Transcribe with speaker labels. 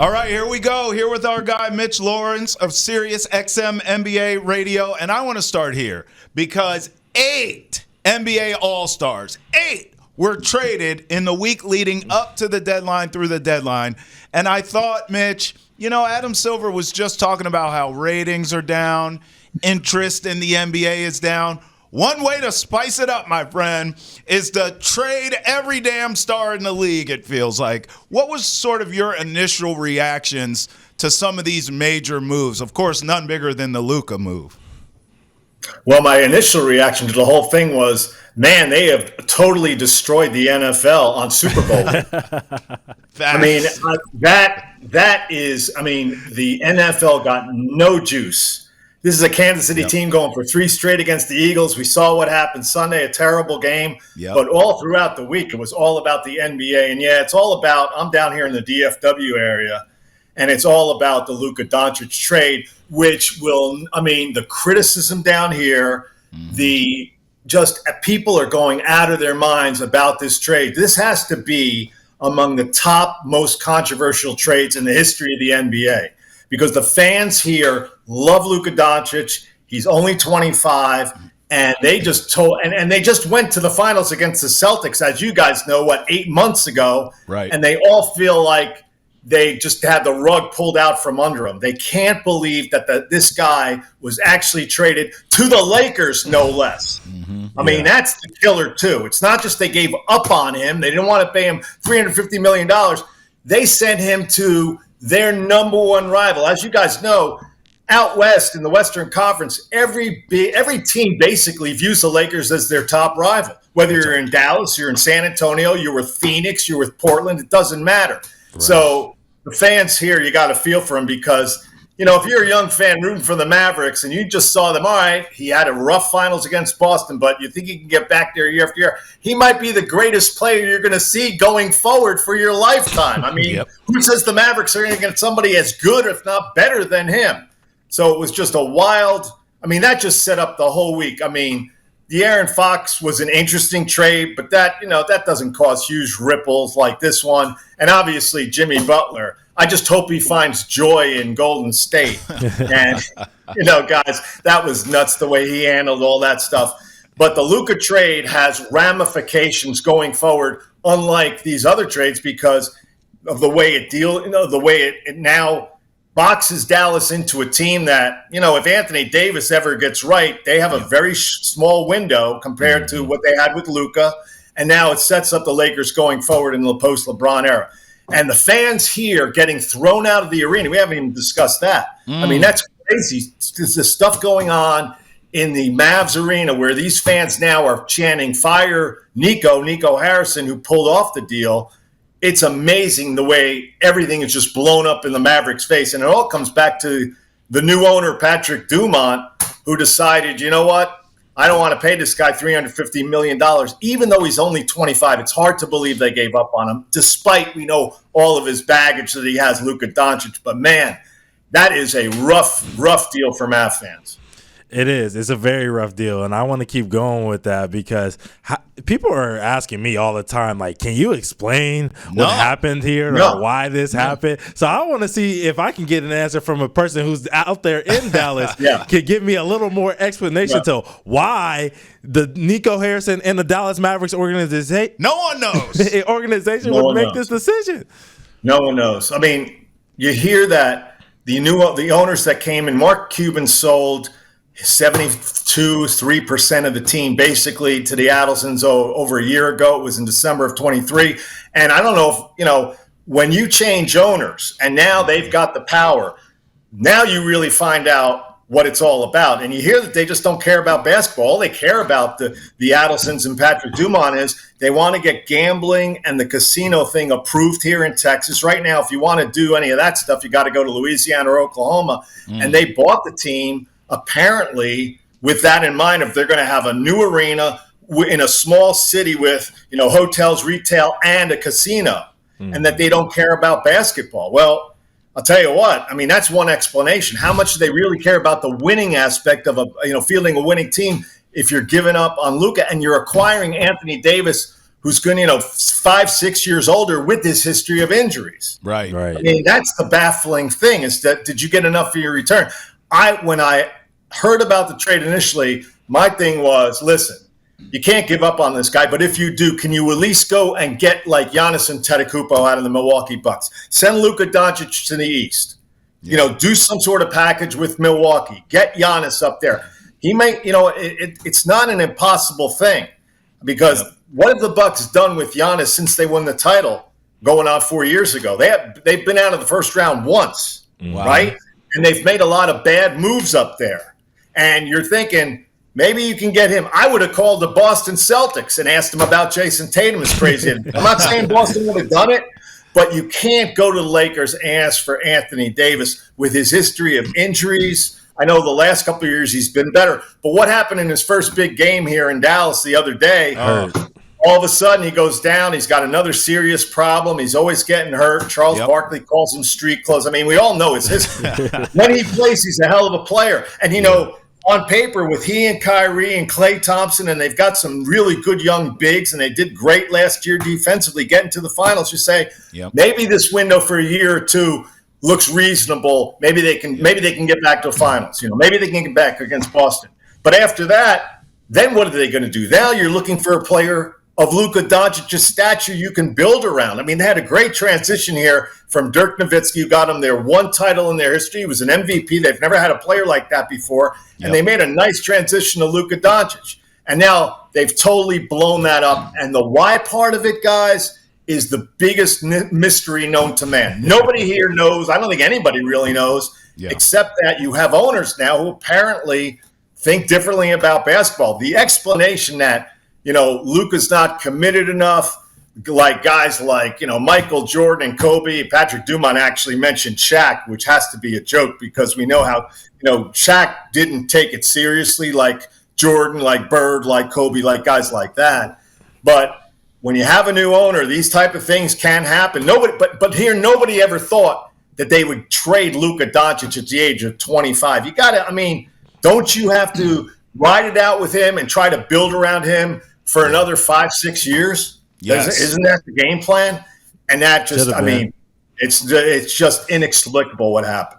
Speaker 1: All right, here we go. Here with our guy, Mitch Lawrence of Sirius XM NBA Radio. And I want to start here because 8 NBA All-Stars, 8 were traded in the week leading up to the deadline through the deadline. And I thought, Mitch, Adam Silver was just talking about how ratings are down, interest in the NBA is down. One way to spice it up, my friend, is to trade every damn star in the league, it feels like. What was sort of your initial reactions to some of these major moves? Of course, none bigger than the Luka move.
Speaker 2: Well, my initial reaction to the whole thing was, man, they have totally destroyed the NFL on Super Bowl. The NFL got no juice. This is a Kansas City team going for 3 straight against the Eagles. We saw what happened Sunday, a terrible game. Yep. But all throughout the week, it was all about the NBA. And, it's all about – I'm down here in the DFW area, and it's all about the Luka Doncic trade, which the criticism down here, people are going out of their minds about this trade. This has to be among the top most controversial trades in the history of the NBA. Because the fans here love Luka Doncic. He's only 25, and they just went to the finals against the Celtics, as you guys know, 8 months ago.
Speaker 1: Right.
Speaker 2: And they all feel like they just had the rug pulled out from under them. They can't believe that this guy was actually traded to the Lakers, no less. Mm-hmm. That's the killer, too. It's not just they gave up on him. They didn't want to pay him $350 million. They sent him to their number one rival. As you guys know, out west in the Western Conference, every team basically views the Lakers as their top rival. Whether you're in Dallas, you're in San Antonio, you're with Phoenix, you're with Portland, it doesn't matter. Right. So the fans here, you got to feel for them because, if you're a young fan rooting for the Mavericks and you just saw them, all right, he had a rough finals against Boston, but you think he can get back there year after year. He might be the greatest player you're going to see going forward for your lifetime. Who says the Mavericks are going to get somebody as good, if not better than him? So it was just a wild – that just set up the whole week. The Aaron Fox was an interesting trade, but that doesn't cause huge ripples like this one. And obviously Jimmy Butler – I just hope he finds joy in Golden State. And, guys, that was nuts the way he handled all that stuff. But the Luka trade has ramifications going forward, unlike these other trades, because of the way it now boxes Dallas into a team that, if Anthony Davis ever gets right, they have a very small window compared to what they had with Luka. And now it sets up the Lakers going forward in the post-LeBron era. And the fans here getting thrown out of the arena. We haven't even discussed that. That's crazy. There's stuff going on in the Mavs arena where these fans now are chanting, fire Nico Harrison, who pulled off the deal. It's amazing the way everything is just blown up in the Mavericks' face. And it all comes back to the new owner, Patrick Dumont, who decided, you know what? I don't want to pay this guy $350 million, even though he's only 25. It's hard to believe they gave up on him, despite we know all of his baggage that he has, Luka Doncic. But, man, that is a rough deal for Mav fans.
Speaker 3: It is. It's a very rough deal, and I want to keep going with that because people are asking me all the time, like, can you explain what happened here or why this happened? So I want to see if I can get an answer from a person who's out there in Dallas can give me a little more explanation to why the Nico Harrison and the Dallas Mavericks organization would make this decision.
Speaker 2: No one knows. You hear that the owners that came in, Mark Cuban sold 73% of the team basically to the Adelsons over a year ago. It was in December of 23. And I don't know if, when you change owners and now they've got the power, now you really find out what it's all about. And you hear that they just don't care about basketball. All they care about the Adelsons and Patrick Dumont is they want to get gambling and the casino thing approved here in Texas. Right now, if you want to do any of that stuff, you got to go to Louisiana or Oklahoma. And they bought the team apparently with that in mind, if they're going to have a new arena in a small city with, hotels, retail, and a casino, and that they don't care about basketball. Well, I'll tell you what, that's one explanation. How much do they really care about the winning aspect of fielding a winning team if you're giving up on Luka and you're acquiring Anthony Davis who's going to, 5-6 years older with this history of injuries.
Speaker 1: Right.
Speaker 2: I mean, that's the baffling thing is that did you get enough for your return? When I heard about the trade initially, my thing was, listen, you can't give up on this guy, but if you do, can you at least go and get like Giannis Antetokounmpo out of the Milwaukee Bucks? Send Luka Doncic to the East. Do some sort of package with Milwaukee. Get Giannis up there. He may, it's not an impossible thing because what have the Bucks done with Giannis since they won the title going on 4 years ago? They've been out of the first round once, right? And they've made a lot of bad moves up there. And you're thinking, maybe you can get him. I would have called the Boston Celtics and asked them about Jason Tatum as crazy. I'm not saying Boston would have done it, but you can't go to the Lakers and ask for Anthony Davis with his history of injuries. I know the last couple of years he's been better. But what happened in his first big game here in Dallas the other day, all of a sudden he goes down. He's got another serious problem. He's always getting hurt. Charles Barkley calls him street clothes. I mean, we all know his history. When he plays, he's a hell of a player. And, on paper with he and Kyrie and Klay Thompson, and they've got some really good young bigs, and they did great last year defensively, getting to the finals. You say maybe this window for a year or two looks reasonable. Maybe they can get back to the finals. Maybe they can get back against Boston. But after that, then what are they going to do? Now you're looking for a player of Luka Doncic's stature you can build around. I mean, they had a great transition here from Dirk Nowitzki, who got them their one title in their history. He was an MVP. They've never had a player like that before. And they made a nice transition to Luka Doncic. And now they've totally blown that up. And the why part of it, guys, is the biggest mystery known to man. Nobody here knows. I don't think anybody really knows, except that you have owners now who apparently think differently about basketball. The explanation that Luka's not committed enough, like guys like, Michael Jordan and Kobe. Patrick Dumont actually mentioned Shaq, which has to be a joke because we know how, Shaq didn't take it seriously like Jordan, like Bird, like Kobe, like guys like that. But when you have a new owner, these type of things can happen. But here, nobody ever thought that they would trade Luka Doncic at the age of 25. You got to, don't you have to ride it out with him and try to build around him for another 5-6 years?
Speaker 1: Yes.
Speaker 2: Isn't that the game plan? And that just, it's just inexplicable what happened.